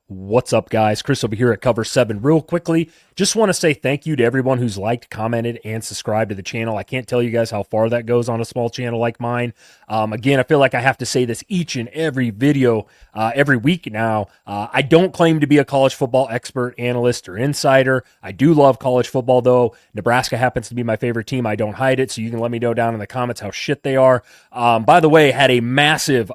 What's up, guys? Chris over here at Cover 7. Real quickly, just want to say thank you to everyone who's liked, commented, and subscribed to the channel. I can't tell you guys how far that goes on a small channel like mine. Again, I feel like I have to say this each and every video, every week now. I don't claim to be a college football expert, analyst, or insider. I do love college football, though. Nebraska happens to be my favorite team. I don't hide it, so you can let me know down in the comments how shit they are. By the way, had a massive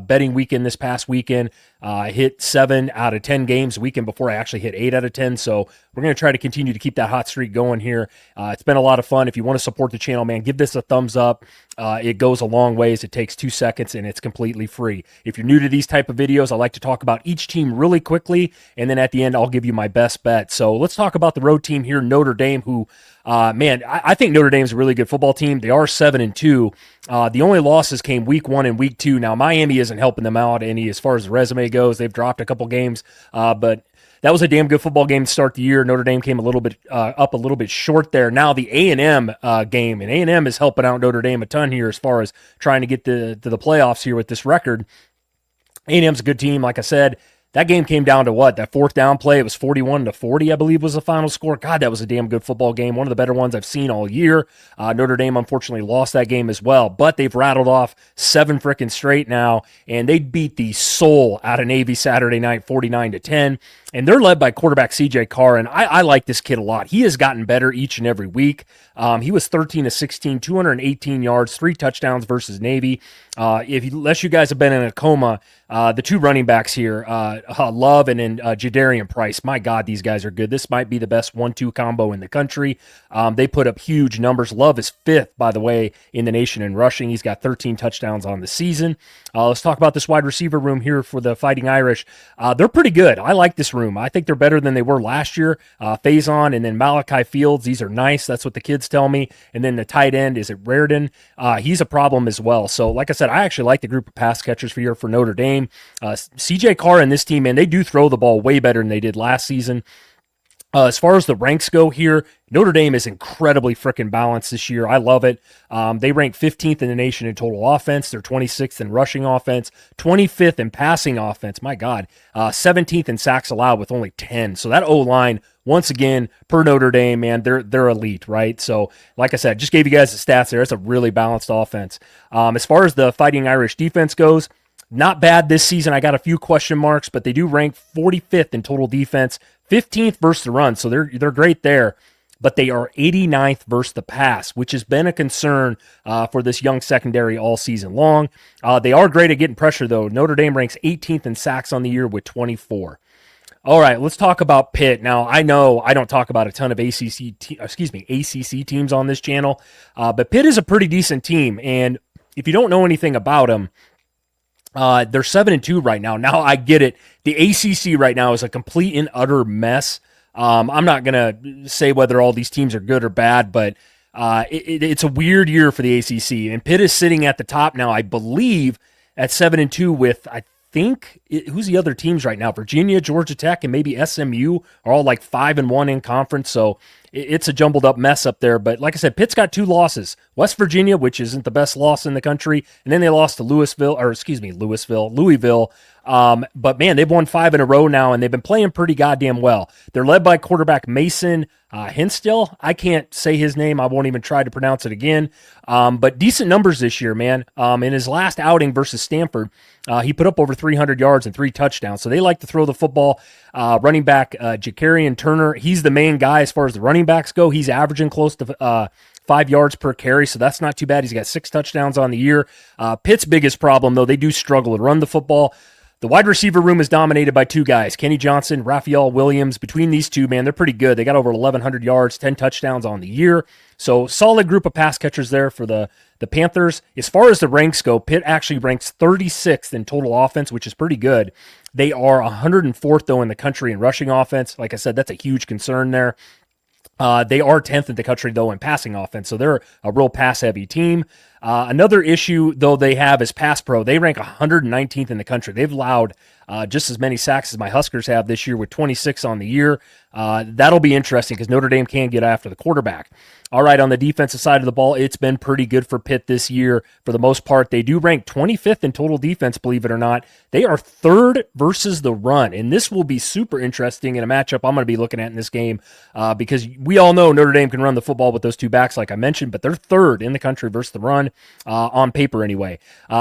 betting weekend this past weekend. I hit 7 out of 10 games the weekend before I actually hit 8 out of 10. So we're going to try to continue to keep that hot streak going here. It's been a lot of fun. If you want to support the channel, man, give this a thumbs up. It goes a long ways. It takes 2 seconds and it's completely free. If you're new to these type of videos, I like to talk about each team really quickly. And then at the end, I'll give you my best bet. So let's talk about the road team here, Notre Dame, who I think Notre Dame's a really good football team. They are 7-2. The only losses came week 1 and week 2. Now, Miami isn't helping them out any as far as the resume goes. They've dropped a couple games, but that was a damn good football game to start the year. Notre Dame came a little bit up a little bit short there. Now the A&M game, and A&M is helping out Notre Dame a ton here as far as trying to get to the playoffs here with this record. A&M's a good team, like I said. That game came down to what? That fourth down play. It was 41-40, I believe, was the final score. God, that was a damn good football game. One of the better ones I've seen all year. Notre Dame, unfortunately, lost that game as well. But they've rattled off 7 freaking straight now, and they beat the soul out of Navy Saturday night, 49-10. And they're led by quarterback C.J. Carr, and I like this kid a lot. He has gotten better each and every week. He was 13-16, 218 yards, 3 touchdowns versus Navy. Unless you guys have been in a coma, the 2 running backs here, Love and then Jadarian Price, my God, these guys are good. This might be the best 1-2 combo in the country. They put up huge numbers. Love is 5th, by the way, in the nation in rushing. He's got 13 touchdowns on the season. Let's talk about this wide receiver room here for the Fighting Irish. They're pretty good. I like this room. I think they're better than they were last year. Faison and then Malachi Fields, these are nice. That's what the kids tell me. And then the tight end, is it Reardon? He's a problem as well. So like I said, I actually like the group of pass catchers for here for Notre Dame. C.J. Carr and this team, man, they do throw the ball way better than they did last season. As far as the ranks go here, Notre Dame is incredibly freaking balanced this year. I love it. They rank 15th in the nation in total offense. They're 26th in rushing offense, 25th in passing offense. My God, 17th in sacks allowed with only 10. So that O-line, once again, per Notre Dame, man, they're elite, right? So like I said, just gave you guys the stats there. It's a really balanced offense. As far as the Fighting Irish defense goes, not bad this season. I got a few question marks, but they do rank 45th in total defense, 15th versus the run, so they're great there. But they are 89th versus the pass, which has been a concern for this young secondary all season long. They are great at getting pressure, though. Notre Dame ranks 18th in sacks on the year with 24. All right, let's talk about Pitt. Now, I know I don't talk about a ton of ACC teams on this channel, but Pitt is a pretty decent team, and if you don't know anything about them, they're 7-2 right now. Now, I get it. The ACC right now is a complete and utter mess. I'm not going to say whether all these teams are good or bad, but it's a weird year for the ACC. And Pitt is sitting at the top now, I believe, at 7-2 with, I think, who's the other teams right now? Virginia, Georgia Tech, and maybe SMU are all like 5-1 in conference. So it's a jumbled up mess up there. But like I said, Pitt's got 2 losses. West Virginia, which isn't the best loss in the country, and then they lost to Louisville. But man, they've won 5 in a row now, and they've been playing pretty goddamn well. They're led by quarterback Mason Hinstill. I can't say his name. I won't even try to pronounce it again. But decent numbers this year, man. In his last outing versus Stanford, he put up over 300 yards and 3 touchdowns. So they like to throw the football. Running back Jacarian Turner, he's the main guy as far as the running backs go. He's averaging close to 5 yards per carry, so that's not too bad. He's got 6 touchdowns on the year. Pitt's biggest problem, though, they do struggle to run the football. The wide receiver room is dominated by 2 guys, Kenny Johnson, Raphael Williams. Between these 2, man, they're pretty good. They got over 1,100 yards, 10 touchdowns on the year. So solid group of pass catchers there for the Panthers. As far as the ranks go, Pitt actually ranks 36th in total offense, which is pretty good. They are 104th, though, in the country in rushing offense. Like I said, that's a huge concern there. They are 10th in the country, though, in passing offense, so they're a real pass-heavy team. Another issue, though, they have is pass pro. They rank 119th in the country. They've allowed just as many sacks as my Huskers have this year with 26 on the year. That'll be interesting because Notre Dame can get after the quarterback. All right, on the defensive side of the ball, it's been pretty good for Pitt this year for the most part. They do rank 25th in total defense, believe it or not. They are third versus the run, and this will be super interesting in a matchup I'm going to be looking at in this game because we all know Notre Dame can run the football with those two backs like I mentioned, but they're third in the country versus the run on paper anyway.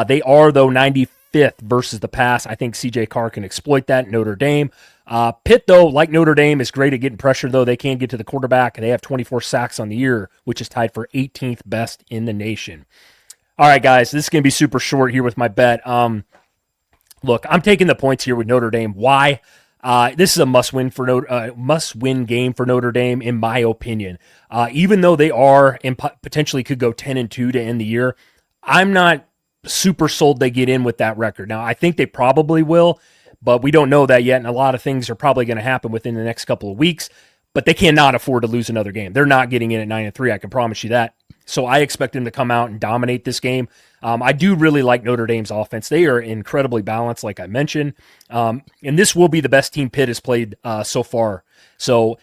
They are, though, 95th versus the pass. I think C.J. Carr can exploit that. Notre Dame. Pitt, though, like Notre Dame, is great at getting pressure, though. They can get to the quarterback. They have 24 sacks on the year, which is tied for 18th best in the nation. All right, guys, this is going to be super short here with my bet. Look, I'm taking the points here with Notre Dame. Why? This is a must-win game for Notre Dame, in my opinion. Even though they are and potentially could go 10-2 to end the year, I'm not super sold they get in with that record. Now, I think they probably will, but we don't know that yet, and a lot of things are probably going to happen within the next couple of weeks, but they cannot afford to lose another game. They're not getting in at 9-3, I can promise you that. So I expect them to come out and dominate this game. I do really like Notre Dame's offense. They are incredibly balanced, like I mentioned, and this will be the best team Pitt has played so far. So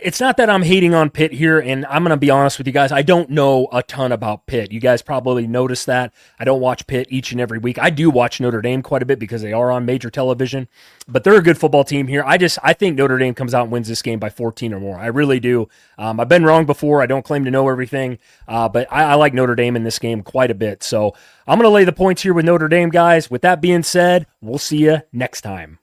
it's not that I'm hating on Pitt here, and I'm going to be honest with you guys. I don't know a ton about Pitt. You guys probably noticed that. I don't watch Pitt each and every week. I do watch Notre Dame quite a bit because they are on major television, but they're a good football team here. I think Notre Dame comes out and wins this game by 14 or more. I really do. I've been wrong before. I don't claim to know everything, but I like Notre Dame in this game quite a bit. So I'm going to lay the points here with Notre Dame, guys. With that being said, we'll see you next time.